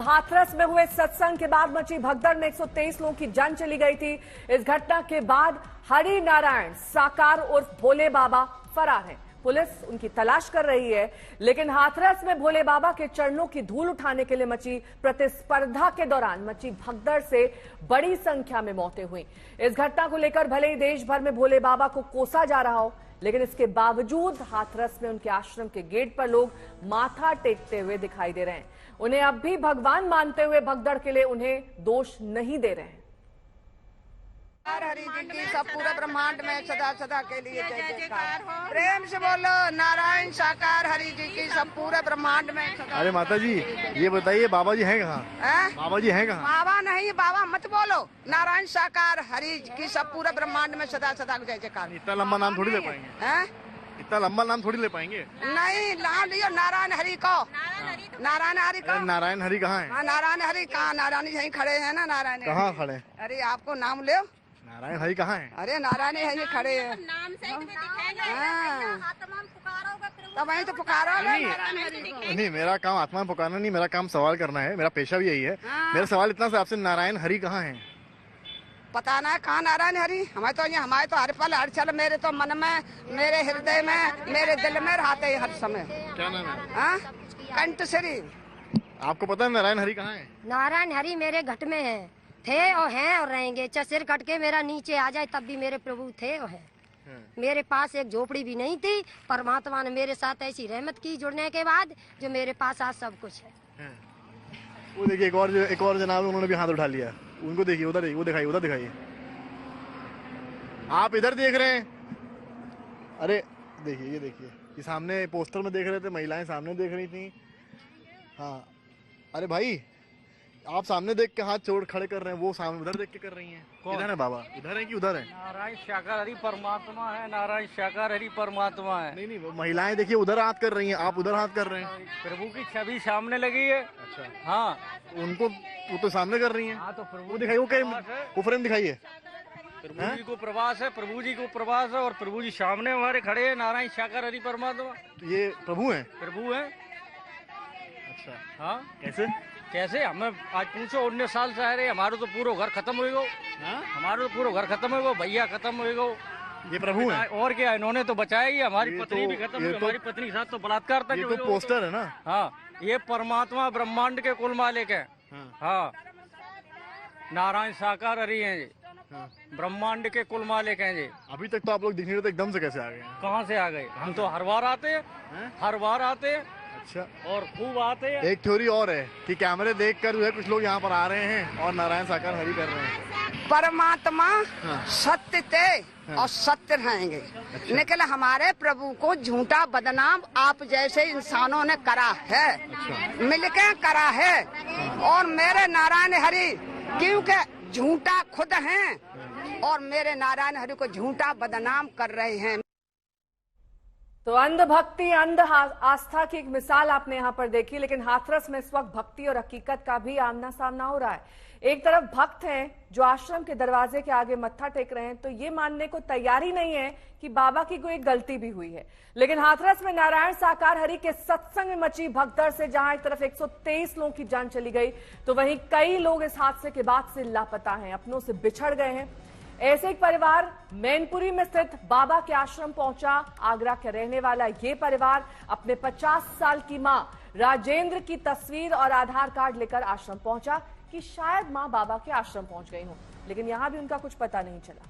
हाथरस में हुए सत्संग के बाद मची भगदड़ में 123 लोगों की जान चली गई थी। इस घटना के बाद हरि नारायण साकार उर्फ भोले बाबा फरार है। पुलिस उनकी तलाश कर रही है, लेकिन हाथरस में भोले बाबा के चरणों की धूल उठाने के लिए मची प्रतिस्पर्धा के दौरान मची भगदड़ से बड़ी संख्या में मौतें हुई। इस घटना को लेकर भले ही देश भर में भोले बाबा को कोसा जा रहा हो, लेकिन इसके बावजूद हाथरस में उनके आश्रम के गेट पर लोग माथा टेकते हुए दिखाई दे रहे हैं। उन्हें अब भी भगवान मानते हुए भगदड़ के लिए उन्हें दोष नहीं दे रहे हैं। हरि जी की सब पूरे ब्रह्मांड में सदा सदा के लिए जय जयकार। प्रेम से बोलो नारायण साकार हरि जी की सब पूरे ब्रह्मांड में सदा। अरे माता जी ये बताइए बाबा जी हैं कहाँ? बाबा जी हैं कहाँ? बाबा नहीं, बाबा मत बोलो, नारायण साकार हरि जी की सब पूरे ब्रह्मांड में सदा सदा जय जयकार। इतना लंबा नाम थोड़ी ले पाएंगे? इतना लंबा नाम थोड़ी ले पाएंगे? नहीं, नाम लियो नारायण हरि को। नारायण हरि को। नारायण हरि कहाँ है? नारायण हरि कहाँ? नारायण यहीं खड़े हैं ना। नारायण कहाँ खड़े? अरे आपको नाम ले। नारायण हरि कहाँ है? अरे नारायण है खड़े हैं। नाम से आत्मा पुकारोगे तब वहीं तो पुकारोगे। नहीं, मेरा काम आत्मा पुकारना नहीं, मेरा काम सवाल करना है। मेरा पेशा भी यही है। मेरा सवाल इतना सा आपसे, नारायण हरि कहाँ है? पता ना कहाँ नारायण हरि। हमारे तो हर पल हर क्षण मेरे तो मन में, मेरे हृदय में, मेरे दिल में रहते हैं हर समय। क्या नाम है? कंठश्री। आपको पता है नारायण हरि कहाँ है? नारायण हरि मेरे घट में है, थे और हैं और रहेंगे। सिर कट के मेरा नीचे आ जाए तब भी मेरे प्रभु थे और है। मेरे पास एक झोपड़ी भी नहीं थी, परमात्मा ने मेरे साथ ऐसी रहमत की जुड़ने के बाद जो मेरे पास आज सब कुछ है। वो देखिए एक और जनाब उन्होंने भी हाथ उठा लिया। उनको देखिए, उधर देखिए, वो दिखाइए, उधर दिखाइए। आप इधर देख रहे हैं? अरे देखिए, ये देखिए, ये सामने पोस्टर में देख रहे थे, महिलाएं सामने देख रही थी। हाँ, अरे भाई आप सामने देख के हाथ जोड़ खड़े कर रहे हैं, वो सामने उधर देख के कर रही हैं। इधर है बाबा, इधर है कि उधर है? नारायण साकार हरि परमात्मा है, नारायण साकार हरि परमात्मा है। नहीं, वो महिलाएं देखिए उधर हाथ कर रही हैं, आप उधर हाथ कर रहे हैं। प्रभु की छवि सामने लगी है। अच्छा, हाँ, उनको वो तो सामने कर रही हैं। हाँ, तो प्रभु वो दिखाइए, वो फ्रेम दिखाइए। प्रभु जी को प्रवास है, प्रभु जी को प्रवास है, और प्रभु जी सामने हमारे खड़े हैं। नारायण साकार हरि परमात्मा तो ये प्रभु है? प्रभु है। अच्छा, हाँ, कैसे हमें आज पूछो, 19 साल से रहे, हमारे तो पूरा घर खत्म हो गो। हमारे तो पूरा घर खत्म हो गो, भैया खत्म हो गो। ये प्रभु है? और क्या, इन्होंने तो बचाया ही। हमारी पत्नी भी खत्म हुई, हमारी पत्नी के साथ तो बलात्कार तक। ये तो पोस्टर है ना? हाँ, ये परमात्मा ब्रह्मांड के कुल मालिक है। हाँ, नारायण साकार हरि हैं जी, ब्रह्मांड के कुल मालिक हैं जी। अभी तक तो आप लोग दिख नहीं रहे थे, एकदम से कैसे आ गए? कहाँ से आ गए? हम तो हर बार आते हैं, हर बार आते हैं। अच्छा, और खूब आते हैं। एक थ्योरी और है कि कैमरे देखकर जो है कुछ लोग यहाँ पर आ रहे हैं और नारायण साकार हरि कर रहे हैं। परमात्मा सत्य थे और सत्य रहेंगे। अच्छा। लेकिन हमारे प्रभु को झूठा बदनाम आप जैसे इंसानों ने करा है। अच्छा। मिलके करा है। और मेरे नारायण हरि क्योंकि झूठा खुद हैं और मेरे नारायण हरि को झूठा बदनाम कर रहे हैं। तो अंधभक्ति, अंध आस्था की एक मिसाल आपने यहां पर देखी, लेकिन हाथरस में इस वक्त भक्ति और हकीकत का भी आमना सामना हो रहा है। एक तरफ भक्त हैं जो आश्रम के दरवाजे के आगे मत्था टेक रहे हैं, तो ये मानने को तैयार ही नहीं है कि बाबा की कोई गलती भी हुई है। लेकिन हाथरस में नारायण साकार हरि के सत्संग में मची भगदड़ से जहां एक तरफ 123 लोगों की जान चली गई, तो वहीं कई लोग इस हादसे के बाद से लापता हैं, अपनों से बिछड़ गए हैं। ऐसे एक परिवार मैनपुरी में स्थित बाबा के आश्रम पहुंचा। आगरा के रहने वाला ये परिवार अपने 50 साल की मां राजेंद्र की तस्वीर और आधार कार्ड लेकर आश्रम पहुंचा कि शायद मां बाबा के आश्रम पहुंच गई हो, लेकिन यहां भी उनका कुछ पता नहीं चला।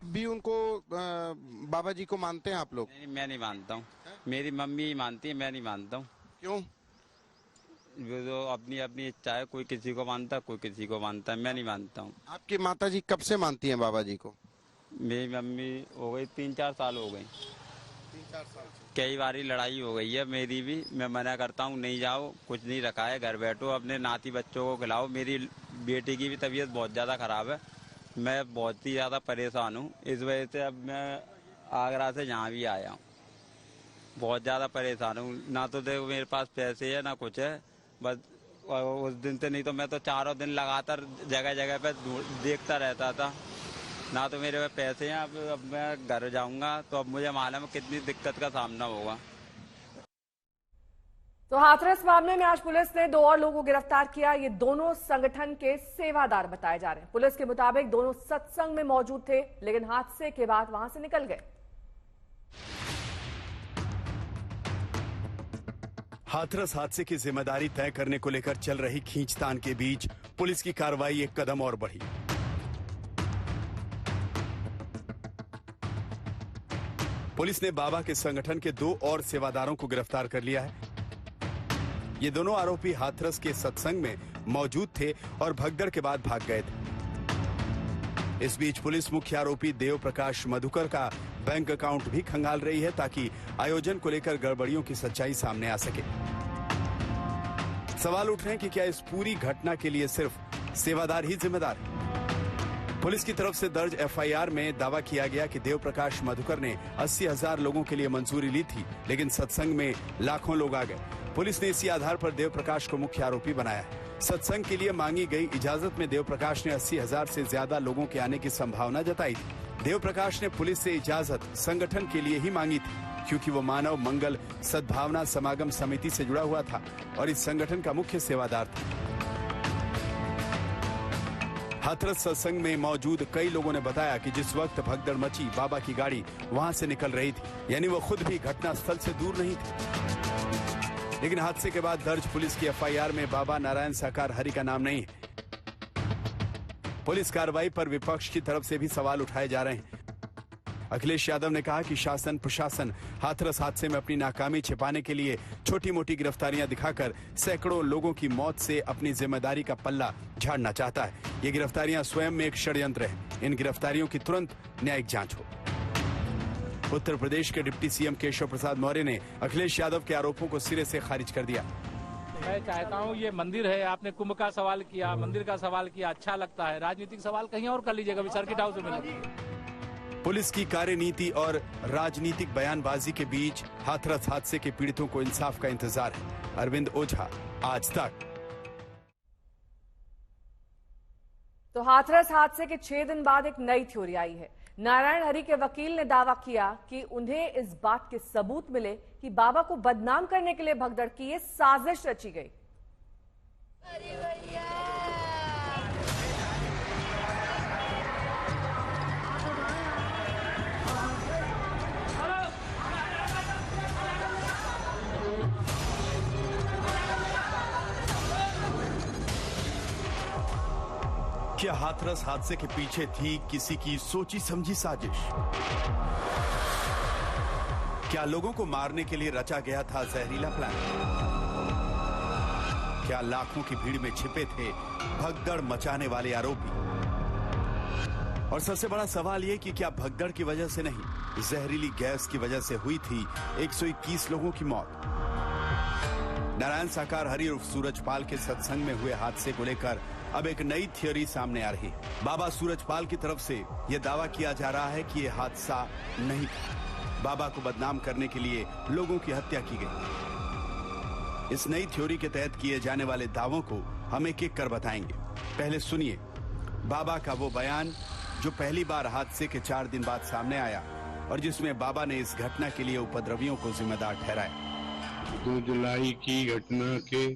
भी उनको बाबा जी को मानते हैं आप लोग? नहीं, मैं नहीं मानता हूँ। मेरी मम्मी मानती है, मैं नहीं मानता हूँ। क्यों? वो तो अपनी अपनी इच्छा है, कोई किसी को मानता है, कोई किसी को मानता है, मैं नहीं मानता हूँ। आपकी माता जी कब से मानती हैं बाबा जी को? मेरी मम्मी हो गई 3-4 साल हो गई। 3-4 साल से? कई बारी लड़ाई हो गई है मेरी भी। मैं मना करता हूँ, नहीं जाओ, कुछ नहीं रखा है, घर बैठो, अपने नाती बच्चों को खिलाओ। मेरी बेटी की भी तबीयत बहुत ज़्यादा ख़राब है, मैं बहुत ही ज़्यादा परेशान हूँ। इस वजह से अब मैं आगरा से यहाँ भी आया हूँ, बहुत ज़्यादा परेशान हूँ। ना तो देखो मेरे पास पैसे है ना कुछ है, बस उस दिन से नहीं तो मैं तो 4 दिन लगातार जगह जगह पे देखता रहता था। ना तो मेरे पास पैसे हैं। अब मैं घर जाऊंगा तो अब मुझे मालूम है कितनी दिक्कत का सामना होगा। तो हाथरस मामले में आज पुलिस ने 2 और लोगों को गिरफ्तार किया। ये दोनों संगठन के सेवादार बताए जा रहे हैं। पुलिस के मुताबिक दोनों सत्संग में मौजूद थे, लेकिन हादसे के बाद वहां से निकल गए। हाथरस हादसे की जिम्मेदारी तय करने को लेकर चल रही खींचतान के बीच पुलिस की कार्रवाई एक कदम और बढ़ी। पुलिस ने बाबा के संगठन के 2 और सेवादारों को गिरफ्तार कर लिया है। ये दोनों आरोपी हाथरस के सत्संग में मौजूद थे और भगदड़ के बाद भाग गए थे। इस बीच पुलिस मुख्य आरोपी देव प्रकाश मधुकर का बैंक अकाउंट भी खंगाल रही है ताकि आयोजन को लेकर गड़बड़ियों की सच्चाई सामने आ सके। सवाल उठ रहे हैं कि क्या इस पूरी घटना के लिए सिर्फ सेवादार ही जिम्मेदार है? पुलिस की तरफ से दर्ज एफआईआर में दावा किया गया कि देव प्रकाश मधुकर ने 80,000 लोगों के लिए मंजूरी ली थी, लेकिन सत्संग में लाखों लोग आ गए। पुलिस ने इसी आधार पर देव प्रकाश को मुख्य आरोपी बनाया है। सत्संग के लिए मांगी गई इजाजत में देव प्रकाश ने 80,000 से ज्यादा लोगों के आने की संभावना जताई थी। देव प्रकाश ने पुलिस से इजाजत संगठन के लिए ही मांगी थी, क्योंकि वो मानव मंगल सद्भावना समागम समिति से जुड़ा हुआ था और इस संगठन का मुख्य सेवादार था। हाथरस सत्संग में मौजूद कई लोगों ने बताया कि जिस वक्त भगदड़ मची, बाबा की गाड़ी वहां से निकल रही थी, यानी वो खुद भी घटना स्थल से दूर नहीं थे। लेकिन हादसे के बाद दर्ज पुलिस की एफआईआर में बाबा नारायण साकार हरि का नाम नहीं है। पुलिस कार्रवाई पर विपक्ष की तरफ से भी सवाल उठाए जा रहे हैं। अखिलेश यादव ने कहा कि शासन प्रशासन हाथरस हादसे में अपनी नाकामी छिपाने के लिए छोटी मोटी गिरफ्तारियां दिखाकर सैकड़ों लोगों की मौत से अपनी जिम्मेदारी का पल्ला झाड़ना चाहता है। ये गिरफ्तारियां स्वयं में एक षड्यंत्र है। इन गिरफ्तारियों की तुरंत न्यायिक जांच हो। उत्तर प्रदेश के डिप्टी सीएम केशव प्रसाद मौर्य ने अखिलेश यादव के आरोपों को सिरे से खारिज कर दिया। मैं चाहता हूं, ये मंदिर है, आपने कुंभ का सवाल किया, मंदिर का सवाल किया, अच्छा लगता है। राजनीतिक सवाल कहीं और कर लीजिएगा, सर्किट हाउस में मिलेगा। पुलिस की कार्यनीति और राजनीतिक बयानबाजी के बीच हाथरस हादसे के पीड़ितों को इंसाफ का इंतजार है। अरविंद ओझा, आज तक। तो हाथरस हादसे के 6 दिन बाद एक नई थ्योरी आई है। नारायण हरि के वकील ने दावा किया कि उन्हें इस बात के सबूत मिले कि बाबा को बदनाम करने के लिए भगदड़ की ये साजिश रची गई। क्या हाथरस हादसे के पीछे थी किसी की सोची समझी साजिश? क्या लोगों को मारने के लिए रचा गया था जहरीला प्लान? क्या लाखों की भीड़ में छिपे थे भगदड़ मचाने वाले आरोपी? और सबसे बड़ा सवाल यह कि क्या भगदड़ की वजह से नहीं, जहरीली गैस की वजह से हुई थी 121 लोगों की मौत? नारायण साकार हरि उर्फ सूरजपाल के सत्संग में हुए हादसे को लेकर अब एक नई थ्योरी सामने आ रही है। बाबा सूरजपाल की तरफ से यह दावा किया जा रहा है कि यह हादसा नहीं था, बाबा को बदनाम करने के लिए लोगों की हत्या की गई। इस नई थ्योरी के तहत किए जाने वाले दावों को हम एक एक कर बताएंगे। पहले सुनिए बाबा का वो बयान जो पहली बार हादसे के 4 दिन बाद सामने आया और जिसमें बाबा ने इस घटना के लिए उपद्रवियों को जिम्मेदार ठहराया। 2 जुलाई की घटना के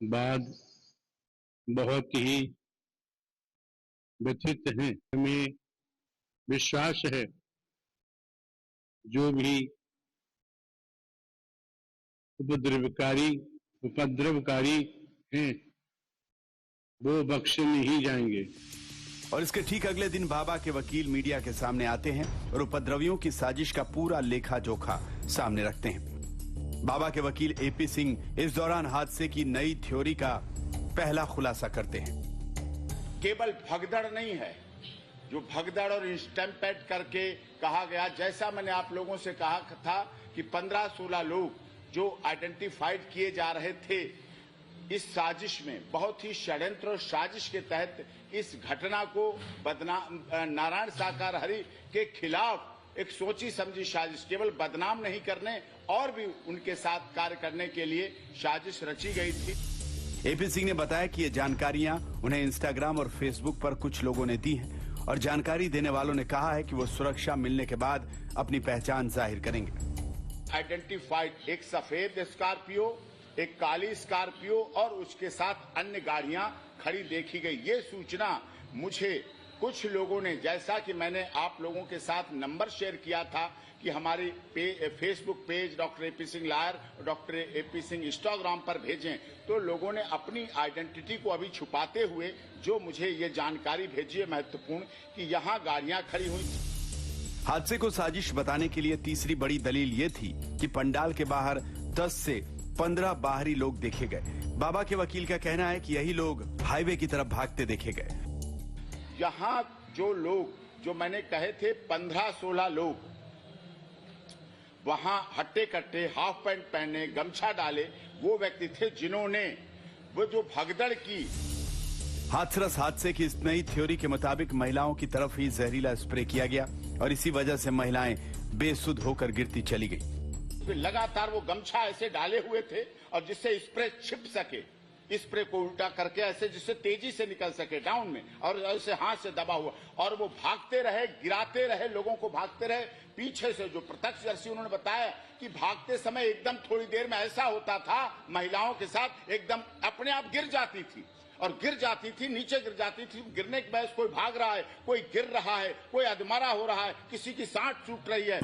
बाद बहुत ही व्यथित हैं। हमें विश्वास है जो भी उपद्रवकारी हैं वो बख्शे नहीं जाएंगे। और इसके ठीक अगले दिन बाबा के वकील मीडिया के सामने आते हैं और उपद्रवियों की साजिश का पूरा लेखा जोखा सामने रखते हैं। बाबा के वकील एपी सिंह इस दौरान हादसे की नई थ्योरी का पहला खुलासा करते हैं। केवल भगदड़ नहीं है, जो भगदड़ और स्टैम्पेड करके कहा गया, जैसा मैंने आप लोगों से कहा था कि 15-16 लोग जो आइडेंटिफाइड किए जा रहे थे इस साजिश में, बहुत ही षड्यंत्र और साजिश के तहत इस घटना को नारायण साकार हरि के खिलाफ एक सोची समझी साजिश, केवल बदनाम नहीं करने और भी उनके साथ कार्य करने के लिए साजिश रची गई थी। एपी सिंह ने बताया कि ये जानकारियां उन्हें इंस्टाग्राम और फेसबुक पर कुछ लोगों ने दी हैं और जानकारी देने वालों ने कहा है कि वो सुरक्षा मिलने के बाद अपनी पहचान जाहिर करेंगे। आइडेंटिफाइड, एक सफेद स्कॉर्पियो, एक काली स्कॉर्पियो और उसके साथ अन्य गाड़ियां खड़ी देखी गई। ये सूचना मुझे कुछ लोगों ने, जैसा कि मैंने आप लोगों के साथ नंबर शेयर किया था कि हमारी Facebook page doctor AP Singh lawyer, doctor AP Singh Instagram पर भेजें, तो लोगों ने अपनी आइडेंटिटी को अभी छुपाते हुए जो मुझे ये जानकारी भेजी है महत्वपूर्ण, कि यहाँ गाड़ियां खड़ी हुई। हादसे को साजिश बताने के लिए तीसरी बड़ी दलील ये थी कि पंडाल के बाहर 10 से 15 बाहरी लोग देखे गए। बाबा के वकील का कहना है कि यही लोग हाईवे की तरफ भागते देखे गए। यहाँ जो लोग, जो मैंने कहे थे 15-16 लोग, वहां हट्टे कट्टे हाफ पैंट पहने, गमछा डाले, वो व्यक्ति थे जिन्होंने वो जो भगदड़ की। हाथरस हादसे की इस नई थ्योरी के मुताबिक महिलाओं की तरफ ही जहरीला स्प्रे किया गया और इसी वजह से महिलाएं बेसुध होकर गिरती चली गई। लगातार वो गमछा ऐसे डाले हुए थे और जिससे स्प्रे छिप सके, स्प्रे को उल्टा करके ऐसे जिससे तेजी से निकल सके डाउन में, और ऐसे हाथ से दबा हुआ, और वो भागते रहे, गिराते रहे, लोगों को भागते रहे। पीछे से जो प्रत्यक्षदर्शी उन्होंने बताया कि भागते समय एकदम थोड़ी देर में ऐसा होता था महिलाओं के साथ, एकदम अपने आप गिर जाती थी और गिर जाती थी, नीचे गिर जाती थी। गिरने के बाद कोई भाग रहा है, कोई गिर रहा है, कोई अधमरा हो रहा है, किसी की सांस छूट रही है।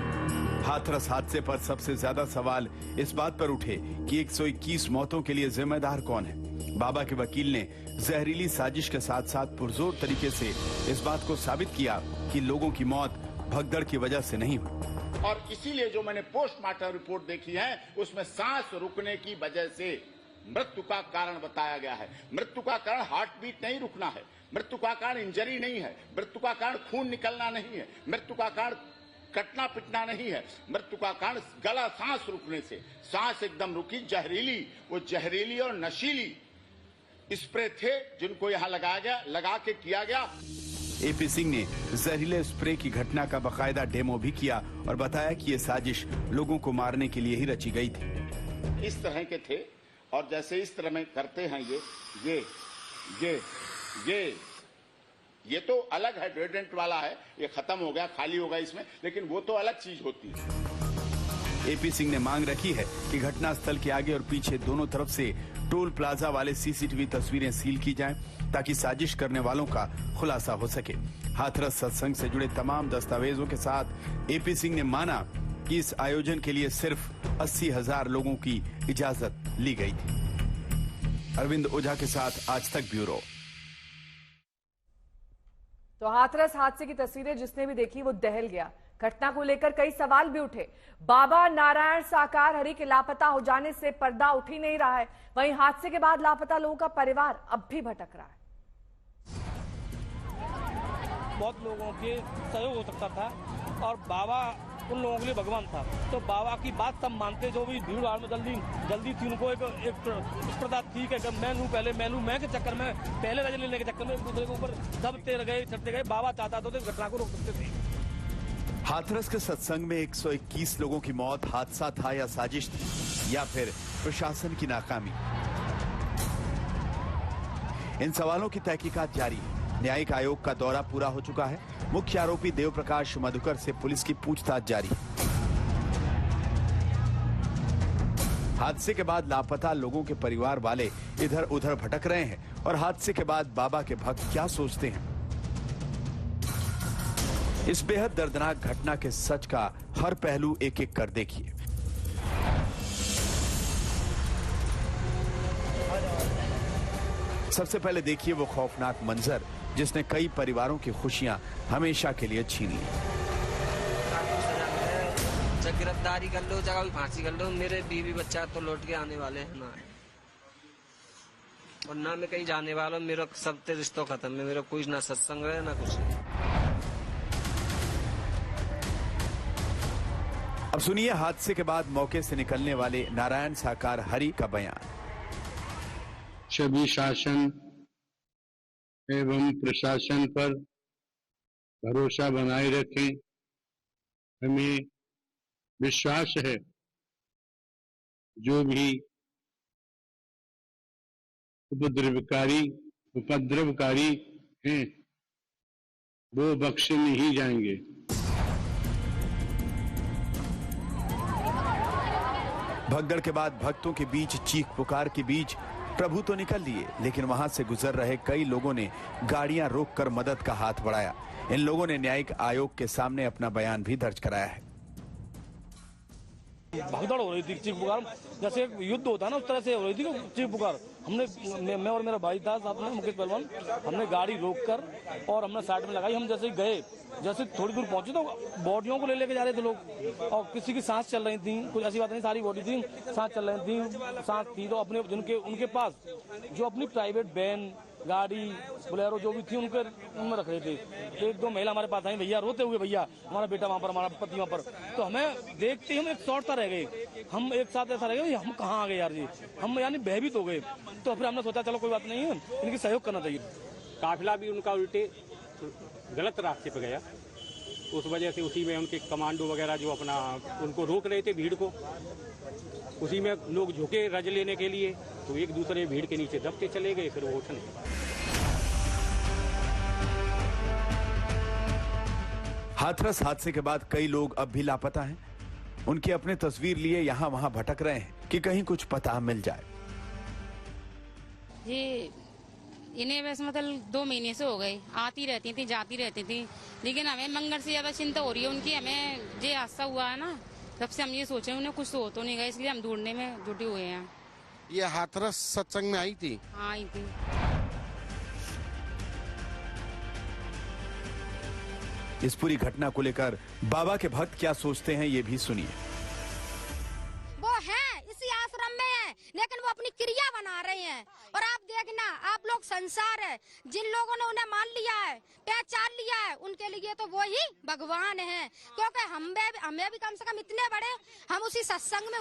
हाथरस हादसे पर सबसे ज्यादा सवाल इस बात पर उठे कि 121 मौतों के लिए जिम्मेदार कौन है। बाबा के वकील ने जहरीली साजिश के साथ साथ पुरजोर तरीके से इस बात को साबित किया कि लोगों की मौत भगदड़ की वजह से नहीं हुई। और इसीलिए जो मैंने पोस्टमार्टम रिपोर्ट देखी है उसमें सांस रुकने की वजह से मृत्यु का कारण बताया गया है। मृत्यु का कारण हार्ट बीट नहीं रुकना है, मृत्यु का कारण इंजरी नहीं है, मृत्यु का कारण खून निकलना नहीं है, मृत्यु का कारण कटना पिटना नहीं है, मृत्यु का कारण गला सांस रुकने से। सांस एकदम रुकी, जहरीली, वो जहरीली और नशीली स्प्रे थे जिनको यहाँ लगाया गया, लगा के किया गया। एपी सिंह ने जहरीले स्प्रे की घटना का बाकायदा डेमो भी किया और बताया कि ये साजिश लोगों को मारने के लिए ही रची गई थी। इस तरह के थे और जैसे इस तरह में करते हैं ये तो अलग है, डिओड्रेंट वाला है, ये खत्म हो गया, खाली होगा इसमें, लेकिन वो तो अलग चीज होती है। एपी सिंह ने मांग रखी है कि घटनास्थल के आगे और पीछे दोनों तरफ से टोल प्लाजा वाले सीसीटीवी तस्वीरें सील की जाएं ताकि साजिश करने वालों का खुलासा हो सके। हाथरस सत्संग से जुड़े तमाम दस्तावेजों के साथ एपी सिंह ने माना कि इस आयोजन के लिए सिर्फ 80,000 लोगों की इजाजत ली गई थी। अरविंद ओझा के साथ आज तक ब्यूरो। तो हाथरस हादसे की तस्वीरें जिसने भी देखी वो दहल गया। घटना को लेकर कई सवाल भी उठे। बाबा नारायण साकार हरि के लापता हो जाने से पर्दा उठ ही नहीं रहा है, वहीं हादसे के बाद लापता लोगों का परिवार अब भी भटक रहा है। बहुत लोगों के सहयोग हो सकता था और बाबा उन लोगों के लिए भगवान था, तो बाबा की बात सब मानते। जो भी भीड़ भाड़ में जल्दी थी, उनको एक स्पर्धा थी कि मैं लूं पहले, मैं के चक्कर में, पहले नजर लेने के चक्कर में एक दूसरे के ऊपर दबते गए, चढ़ते गए। बाबा चाहता तो इस घटना को रोक सकते थे। हाथरस के सत्संग में 121 लोगों की मौत हादसा था या साजिश थी या फिर प्रशासन की नाकामी? इन सवालों की तहकीकात जारी है। न्यायिक आयोग का दौरा पूरा हो चुका है। मुख्य आरोपी देवप्रकाश मधुकर से पुलिस की पूछताछ जारी है। हादसे के बाद लापता लोगों के परिवार वाले इधर उधर भटक रहे हैं और हादसे के बाद बाबा के भक्त क्या सोचते हैं? इस बेहद दर्दनाक घटना के सच का हर पहलू एक एक कर देखिए। सबसे पहले देखिए वो खौफनाक मंजर जिसने कई परिवारों की खुशियां हमेशा के लिए छीन ली। जब गिरफ्तारी कर लो, जगह भी फांसी कर लो, मेरे बीवी बच्चा तो लौट के आने वाले हैं ना, और ना मैं कहीं जाने वाला हूँ। मेरा सब रिश्तों खत्म है, मेरा कोई ना सत्संग है ना कुछ। अब सुनिए हादसे के बाद मौके से निकलने वाले नारायण साकार हरि का बयान। सभी शासन एवं प्रशासन पर भरोसा बनाए रखें। हमें विश्वास है जो भी उपद्रवकारी हैं वो बख्शे नहीं जाएंगे। भगदड़ के बाद भक्तों के बीच चीख पुकार के बीच प्रभु तो निकल लिए, लेकिन वहां से गुजर रहे कई लोगों ने गाड़ियां रोककर मदद का हाथ बढ़ाया। इन लोगों ने न्यायिक आयोग के सामने अपना बयान भी दर्ज कराया है। भगदड़ हो रही थी, चीख पुकार जैसे एक युद्ध होता है ना, उस तरह से हो रही थी चीख पुकार। हमने मैं और मेरा भाई था साथ में, मुकेश पहलवान, हमने गाड़ी रोककर और हमने साइड में लगाई। हम जैसे गए, जैसे थोड़ी दूर पहुंचे तो बॉडियों को लेके जा रहे थे लोग, और किसी की सांस चल रही थी, कुछ ऐसी बात नहीं, सारी बॉडी थी, सांस चल रही थी, सांस थी तो अपने उनके पास जो अपनी प्राइवेट वैन, गाड़ी, बोलेरो जो भी थी उनमें रख रहे थे। एक दो महिला हमारे पास आई, भैया रोते हुए, भैया हमारा बेटा वहाँ पर, हमारा पति वहाँ पर। तो हमें देखते ही हम एक शॉर्ट सा रह गए, हम एक साथ ऐसा रह गए, हम कहाँ आ गए यार जी, हम यानी भयभीत हो गए। तो फिर हमने सोचा चलो कोई बात नहीं है, इनकी सहयोग करना चाहिए। काफिला भी उनका उल्टे गलत रास्ते पे गया, उस वजह से उसी में उनके कमांडो वगैरह जो अपना उनको रोक रहे थे भीड़ को, उसी में लोग झुके रज लेने के लिए, तो एक दूसरे भीड़ के नीचे दबते चले गए, फिर वो उठने। हाथरस हादसे के बाद कई लोग अब भी लापता हैं। उनकी अपने तस्वीर लिए यहाँ वहाँ भटक रहे हैं कि कहीं कुछ पता मिल जाए। ये इन्हें बस मतलब 2 महीने से हो गए, आती रहती थी, जाती रहती थी, लेकिन हमें मंगल से ज्यादा चिंता हो रही है उनकी। हमें ये हादसा हुआ है ना, तब से हम ये सोचे उन्हें कुछ तो हो तो नहीं गया, इसलिए हम ढूंढने में जुटे हुए हैं। ये हाथरस सत्संग में आई थी? हाँ, आई थी। इस पूरी घटना को लेकर बाबा के भक्त क्या सोचते हैं, ये भी सुनिए। वो है इसी आश्रम में है, लेकिन वो अपनी क्रिया बना रहे हैं। और आप देखना, आप लोग संसार है, जिन लोगों ने उन्हें मान लिया है, पहचान लिया है, उनके लिए तो वो ही भगवान है। क्योंकि हमें भी कम से कम इतने बड़े, हम उसी सत्संग में